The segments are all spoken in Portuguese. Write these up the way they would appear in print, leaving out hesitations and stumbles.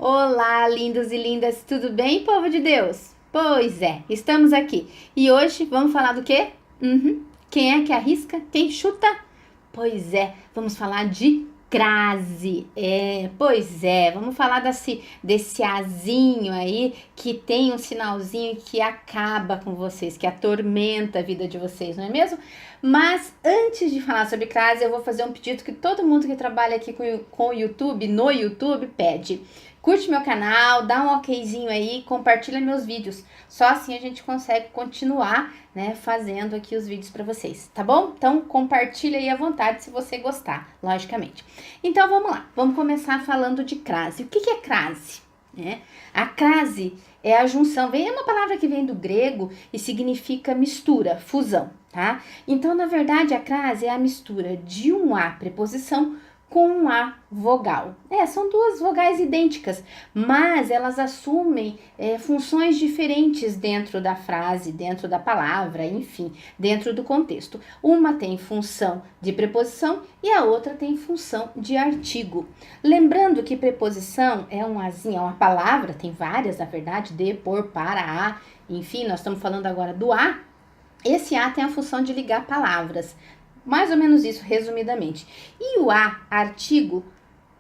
Olá, lindos e lindas, tudo bem, povo de Deus? Pois é, estamos aqui. E hoje vamos falar do quê? Quem é que arrisca? Quem chuta? Pois é, vamos falar de crase. Pois é, vamos falar desse azinho aí que tem um sinalzinho que acaba com vocês, que atormenta a vida de vocês, não é mesmo? Mas antes de falar sobre crase, eu vou fazer um pedido que todo mundo que trabalha aqui com o YouTube, no YouTube, pede. Curte meu canal, dá um okzinho aí, compartilha meus vídeos. Só assim a gente consegue continuar, né, fazendo aqui os vídeos para vocês, tá bom? Então compartilha aí à vontade se você gostar, logicamente. Então vamos lá, vamos começar falando de crase. O que é crase? A crase é a junção, é uma palavra que vem do grego e significa mistura, fusão, tá? Então, na verdade, a crase é a mistura de um A preposição com um A vogal. São duas vogais idênticas, mas elas assumem funções diferentes dentro da frase, dentro da palavra, enfim, dentro do contexto. Uma tem função de preposição e a outra tem função de artigo. Lembrando que preposição é um azinho, é uma palavra, tem várias, na verdade, de, por, para, a, enfim, nós estamos falando agora do A. Esse A tem a função de ligar palavras. Mais ou menos isso, resumidamente. E o A, artigo,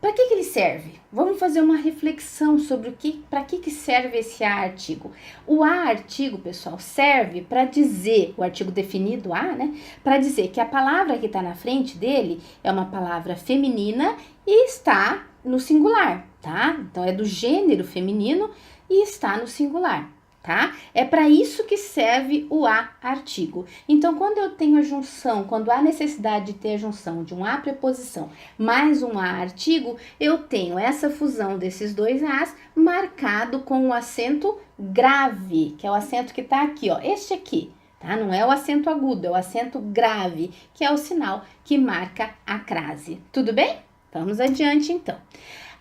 para que ele serve? Vamos fazer uma reflexão sobre para que serve esse A, artigo. O A, artigo, pessoal, serve para dizer, o artigo definido A, né? Para dizer que a palavra que está na frente dele é uma palavra feminina e está no singular, tá? Então, é do gênero feminino e está no singular. Tá? É para isso que serve o A artigo. Então, quando eu tenho a junção, quando há necessidade de ter a junção de um A preposição mais um A artigo, eu tenho essa fusão desses dois As marcado com o acento grave, que é o acento que está aqui, ó, este aqui. Tá? Não é o acento agudo, é o acento grave, que é o sinal que marca a crase. Tudo bem? Vamos adiante, então.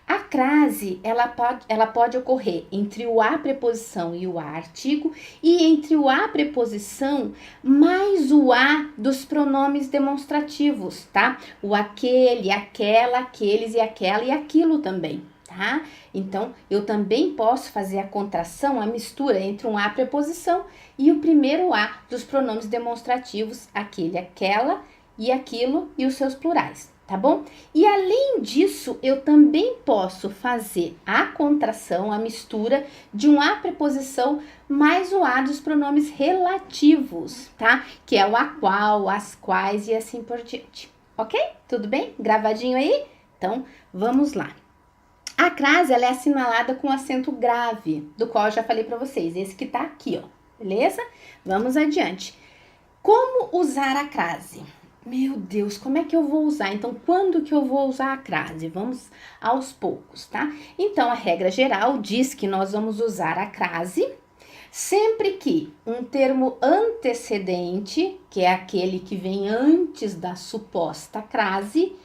A crase, ela pode ocorrer entre o A preposição e o A artigo e entre o A preposição mais o A dos pronomes demonstrativos, tá? O aquele, aquela, aqueles e aquela e aquilo também, tá? Então, eu também posso fazer a contração, a mistura entre um A preposição e o primeiro A dos pronomes demonstrativos, aquele, aquela e aquilo e os seus plurais. Tá bom? E além disso, eu também posso fazer a contração, a mistura de um A preposição mais o A dos pronomes relativos, tá? Que é o a qual, as quais e assim por diante. Ok? Tudo bem? Gravadinho aí? Então, vamos lá. A crase, ela é assinalada com acento grave, do qual eu já falei para vocês, esse que tá aqui, ó. Beleza? Vamos adiante. Como usar a crase? Meu Deus, como é que eu vou usar? Então, quando que eu vou usar a crase? Vamos aos poucos, tá? Então, a regra geral diz que nós vamos usar a crase sempre que um termo antecedente, que é aquele que vem antes da suposta crase,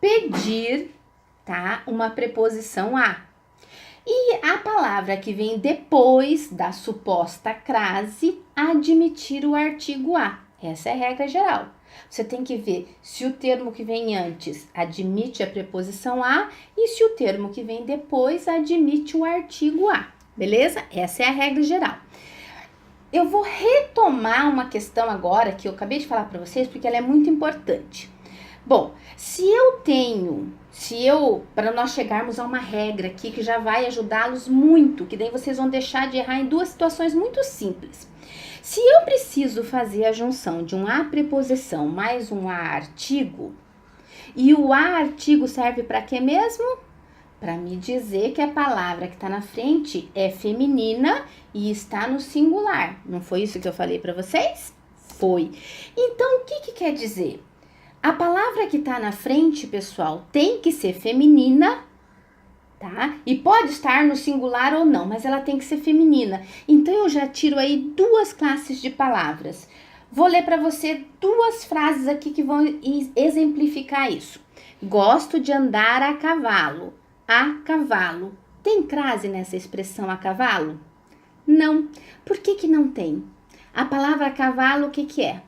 pedir, tá, uma preposição a. E a palavra que vem depois da suposta crase admitir o artigo a. Essa é a regra geral. Você tem que ver se o termo que vem antes admite a preposição a e se o termo que vem depois admite o artigo a, beleza? Essa é a regra geral. Eu vou retomar uma questão agora que eu acabei de falar para vocês porque ela é muito importante. Bom, para nós chegarmos a uma regra aqui que já vai ajudá-los muito, que daí vocês vão deixar de errar em duas situações muito simples. Se eu preciso fazer a junção de um A preposição mais um A artigo, e o A artigo serve para quê mesmo? Para me dizer que a palavra que está na frente é feminina e está no singular. Não foi isso que eu falei para vocês? Foi. Então, o que quer dizer? A palavra que está na frente, pessoal, tem que ser feminina, tá? E pode estar no singular ou não, mas ela tem que ser feminina. Então, eu já tiro aí duas classes de palavras. Vou ler para você duas frases aqui que vão exemplificar isso. Gosto de andar a cavalo. A cavalo. Tem crase nessa expressão a cavalo? Não. Por que não tem? A palavra cavalo, o que é?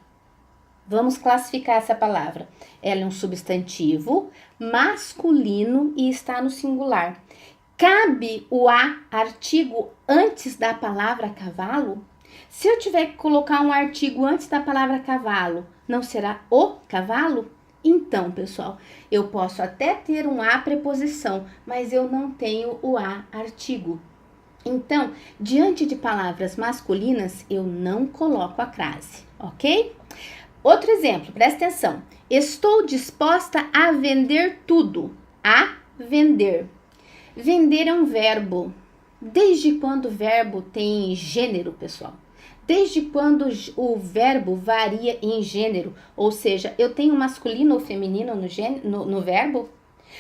Vamos classificar essa palavra. Ela é um substantivo masculino e está no singular. Cabe o a artigo antes da palavra cavalo? Se eu tiver que colocar um artigo antes da palavra cavalo, não será o cavalo? Então, pessoal, eu posso até ter um a preposição, mas eu não tenho o a artigo. Então, diante de palavras masculinas, eu não coloco a crase, ok? Outro exemplo, presta atenção. Estou disposta a vender tudo. A vender. Vender é um verbo. Desde quando o verbo tem gênero, pessoal? Desde quando o verbo varia em gênero? Ou seja, eu tenho masculino ou feminino no verbo?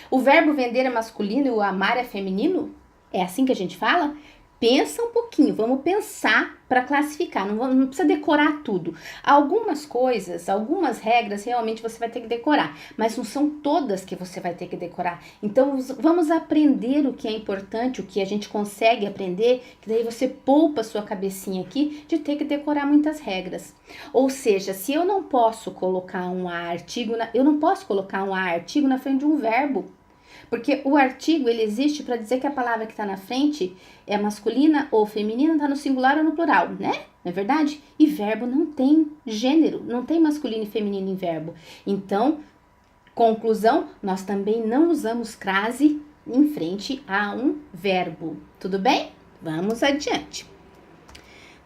O verbo vender é masculino e o amar é feminino? É assim que a gente fala? Pensa um pouquinho, vamos pensar para classificar, não precisa decorar tudo. Algumas coisas, algumas regras realmente você vai ter que decorar, mas não são todas que você vai ter que decorar. Então vamos aprender o que é importante, o que a gente consegue aprender, que daí você poupa a sua cabecinha aqui de ter que decorar muitas regras. Ou seja, se eu não posso colocar um artigo, eu não posso colocar um artigo na frente de um verbo. Porque o artigo, ele existe para dizer que a palavra que está na frente é masculina ou feminina, está no singular ou no plural, né? Não é verdade? E verbo não tem gênero, não tem masculino e feminino em verbo. Então, conclusão, nós também não usamos crase em frente a um verbo. Tudo bem? Vamos adiante.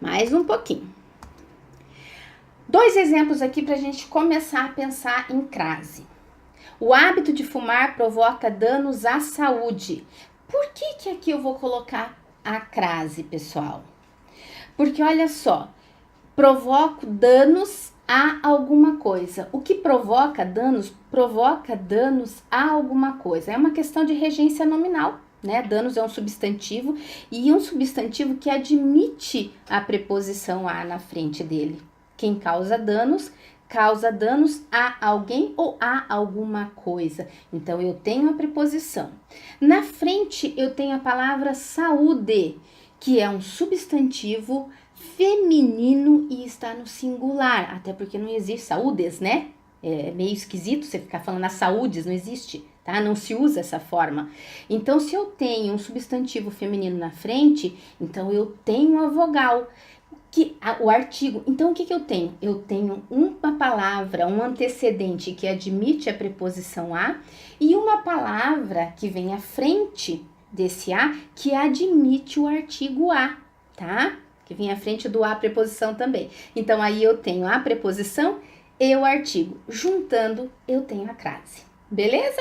Mais um pouquinho. 2 exemplos aqui para a gente começar a pensar em crase. O hábito de fumar provoca danos à saúde. Por que aqui eu vou colocar a crase, pessoal? Porque olha só, provoco danos a alguma coisa. O que provoca danos a alguma coisa. É uma questão de regência nominal, né? Danos é um substantivo e um substantivo que admite a preposição a na frente dele. Quem causa danos a alguém ou a alguma coisa. Então, eu tenho a preposição. Na frente, eu tenho a palavra saúde, que é um substantivo feminino e está no singular. Até porque não existe saúdes, né? É meio esquisito você ficar falando as saúdes, não existe, tá? Não se usa essa forma. Então, se eu tenho um substantivo feminino na frente, então eu tenho a vogal. O artigo, então o que eu tenho? Eu tenho uma palavra, um antecedente que admite a preposição a e uma palavra que vem à frente desse a que admite o artigo a, tá? Que vem à frente do a preposição também. Então aí eu tenho a preposição e o artigo. Juntando, eu tenho a crase. Beleza?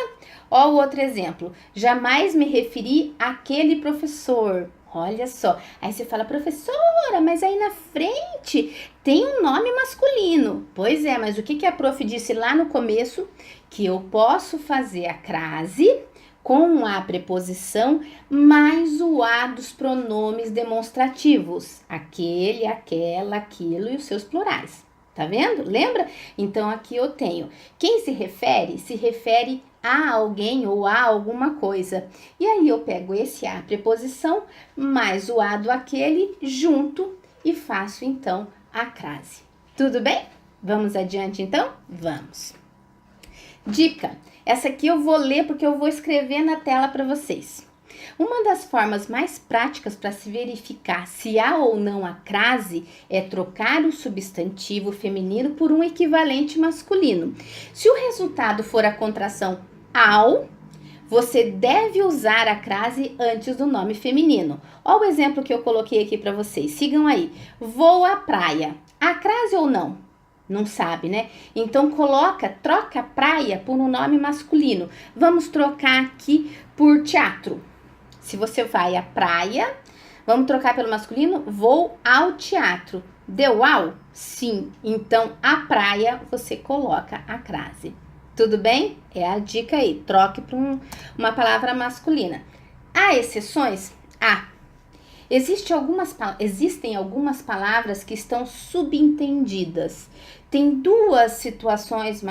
Ó o outro exemplo. Jamais me referi àquele professor. Olha só, aí você fala, professora, mas aí na frente tem um nome masculino. Pois é, mas o que a prof disse lá no começo? Que eu posso fazer a crase com a preposição mais o a dos pronomes demonstrativos. Aquele, aquela, aquilo e os seus plurais. Tá vendo? Lembra? Então aqui eu tenho. Quem se refere a alguém ou a alguma coisa. E aí eu pego esse a preposição mais o a do aquele junto e faço então a crase. Tudo bem? Vamos adiante então? Vamos. Dica. Essa aqui eu vou ler porque eu vou escrever na tela para vocês. Uma das formas mais práticas para se verificar se há ou não a crase é trocar o substantivo feminino por um equivalente masculino. Se o resultado for a contração ao, você deve usar a crase antes do nome feminino. Olha o exemplo que eu coloquei aqui para vocês. Sigam aí. Vou à praia. A crase ou não? Não sabe, né? Então troca praia por um nome masculino. Vamos trocar aqui por teatro. Se você vai à praia, vamos trocar pelo masculino, vou ao teatro. Deu ao? Sim. Então, a praia, você coloca a crase. Tudo bem? É a dica aí. Troque por uma palavra masculina. Há exceções? Há. Existem algumas palavras que estão subentendidas. Tem 2 situações,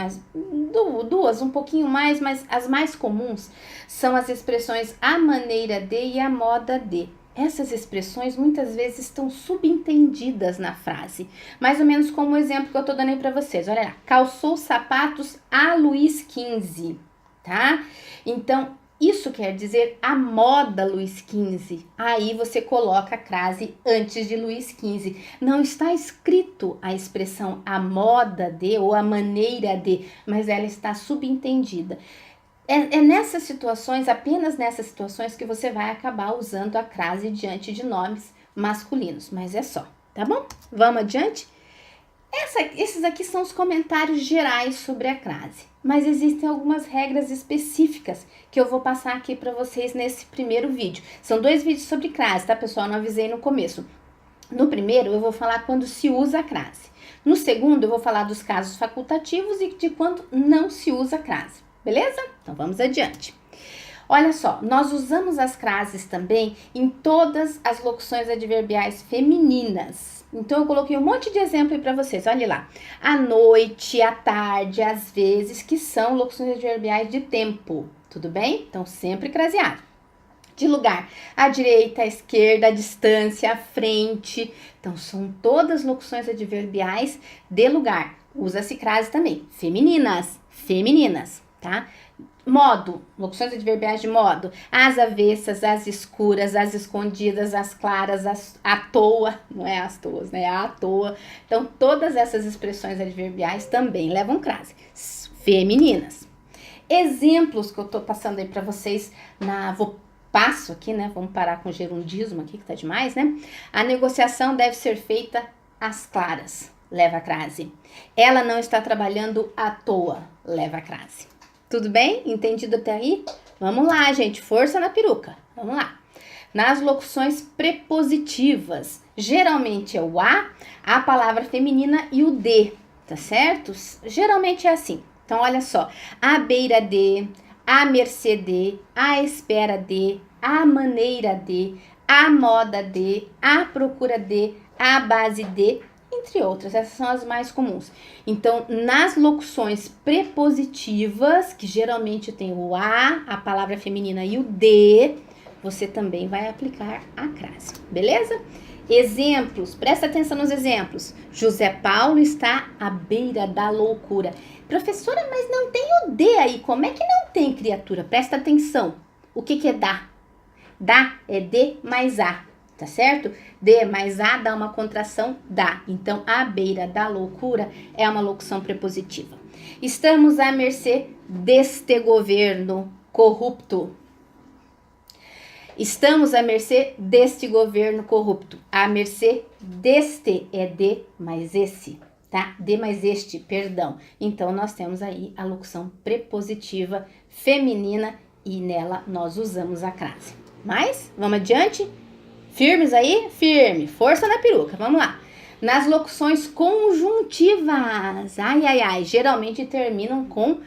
duas, um pouquinho mais, mas as mais comuns são as expressões a maneira de e a moda de. Essas expressões muitas vezes estão subentendidas na frase. Mais ou menos como o exemplo que eu tô dando aí para vocês. Olha lá, calçou sapatos a Luiz XV, tá? Então, Isso quer dizer a moda Luís XV. Aí você coloca a crase antes de Luís XV. Não está escrito a expressão a moda de ou a maneira de, mas ela está subentendida. É nessas situações, apenas nessas situações, que você vai acabar usando a crase diante de nomes masculinos, mas é só, tá bom? Vamos adiante? Esses aqui são os comentários gerais sobre a crase, mas existem algumas regras específicas que eu vou passar aqui para vocês nesse primeiro vídeo. São 2 vídeos sobre crase, tá, pessoal? Não avisei no começo. No primeiro, eu vou falar quando se usa a crase. No segundo, eu vou falar dos casos facultativos e de quando não se usa a crase. Beleza? Então vamos adiante. Olha só, nós usamos as crases também em todas as locuções adverbiais femininas. Então eu coloquei um monte de exemplo aí para vocês. Olha lá. À noite, à tarde, às vezes, que são locuções adverbiais de tempo. Tudo bem? Então sempre craseado. De lugar, à direita, à esquerda, à distância, à frente. Então são todas locuções adverbiais de lugar. Usa-se crase também. Femininas, tá? Modo, locuções adverbiais de modo, às avessas, às escuras, às escondidas, às claras, à toa, não é às toas, né? É à toa. Então, todas essas expressões adverbiais também levam crase. Femininas. Exemplos que eu tô passando aí para vocês passo aqui, né? Vamos parar com o gerundismo aqui, que tá demais, né? A negociação deve ser feita às claras. Leva a crase. Ela não está trabalhando à toa. Leva a crase. Tudo bem? Entendido até aí? Vamos lá, gente. Força na peruca. Vamos lá. Nas locuções prepositivas, geralmente é o a palavra feminina e o de, tá certo? Geralmente é assim. Então, olha só. À beira de, à mercê de, à espera de, à maneira de, à moda de, à procura de, à base de, entre outras. Essas são as mais comuns. Então, nas locuções prepositivas, que geralmente tem o a palavra feminina e o de, você também vai aplicar a crase, beleza? Exemplos, presta atenção nos exemplos. José Paulo está à beira da loucura. Professora, mas não tem o de aí, como é que não tem, criatura? Presta atenção. O que é dá? Dá é de mais a. Tá certo? De mais a dá uma contração da. Então, à beira da loucura é uma locução prepositiva. Estamos à mercê deste governo corrupto. Estamos à mercê deste governo corrupto. À mercê deste é de mais esse, tá? De mais este, perdão. Então, nós temos aí a locução prepositiva feminina e nela nós usamos a crase. Mas, vamos adiante? Firmes aí? Firme. Força na peruca. Vamos lá. Nas locuções conjuntivas. Geralmente terminam com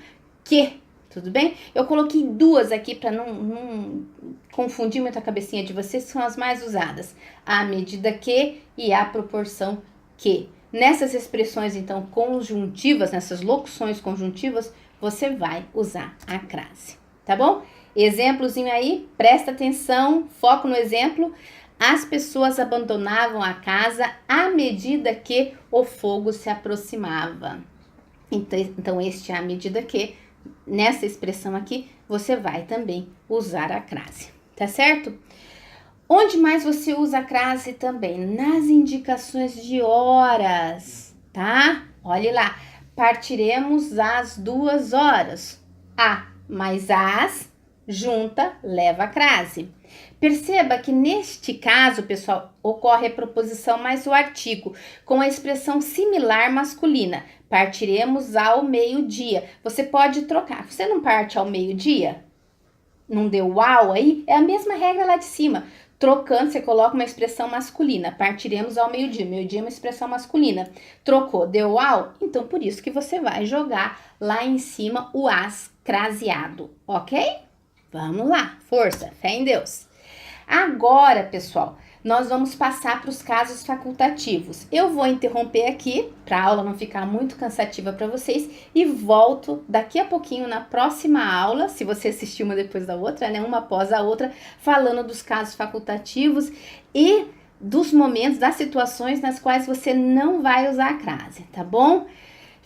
que. Tudo bem? Eu coloquei 2 aqui para não confundir muito a cabecinha de vocês, que são as mais usadas. À medida que e à proporção que. Nessas expressões, então, conjuntivas, nessas locuções conjuntivas, você vai usar a crase. Tá bom? Exemplozinho aí, presta atenção, foco no exemplo. As pessoas abandonavam a casa à medida que o fogo se aproximava. Então este à medida que, nessa expressão aqui, você vai também usar a crase, tá certo? Onde mais você usa a crase também? Nas indicações de horas, tá? Olhe lá, partiremos às 2 horas. Mais as, junta, leva a crase. Perceba que neste caso, pessoal, ocorre a proposição mais o artigo, com a expressão similar masculina. Partiremos ao meio-dia. Você pode trocar. Você não parte ao meio-dia? Não deu uau aí? É a mesma regra lá de cima. Trocando, você coloca uma expressão masculina. Partiremos ao meio-dia. Meio-dia é uma expressão masculina. Trocou, deu uau? Então, por isso que você vai jogar lá em cima o as craseado, ok? Vamos lá, força, fé em Deus. Agora, pessoal, nós vamos passar para os casos facultativos. Eu vou interromper aqui, para a aula não ficar muito cansativa para vocês, e volto daqui a pouquinho na próxima aula, se você assistir uma depois da outra, né, uma após a outra, falando dos casos facultativos e dos momentos, das situações nas quais você não vai usar a crase, tá bom?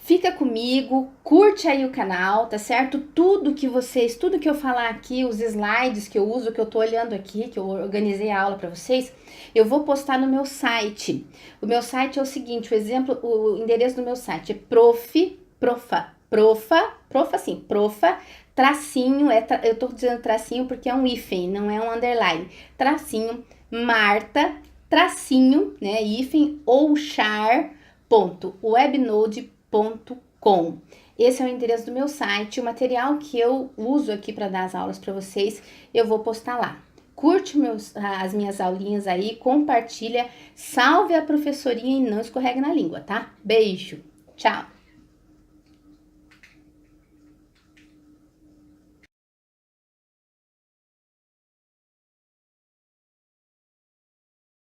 Fica comigo, curte aí o canal, tá certo? Tudo que eu falar aqui, os slides que eu uso, que eu tô olhando aqui, que eu organizei a aula para vocês, eu vou postar no meu site. O meu site é o seguinte, o endereço do meu site é profa, tracinho, eu tô dizendo tracinho porque é um hífen, não é um underline, tracinho, Marta, tracinho, né, hífen, ou char.webnode.com. Esse é o endereço do meu site. O material que eu uso aqui para dar as aulas para vocês, eu vou postar lá. Curte as minhas aulinhas aí, compartilha, salve a professorinha e não escorregue na língua, tá? Beijo, tchau!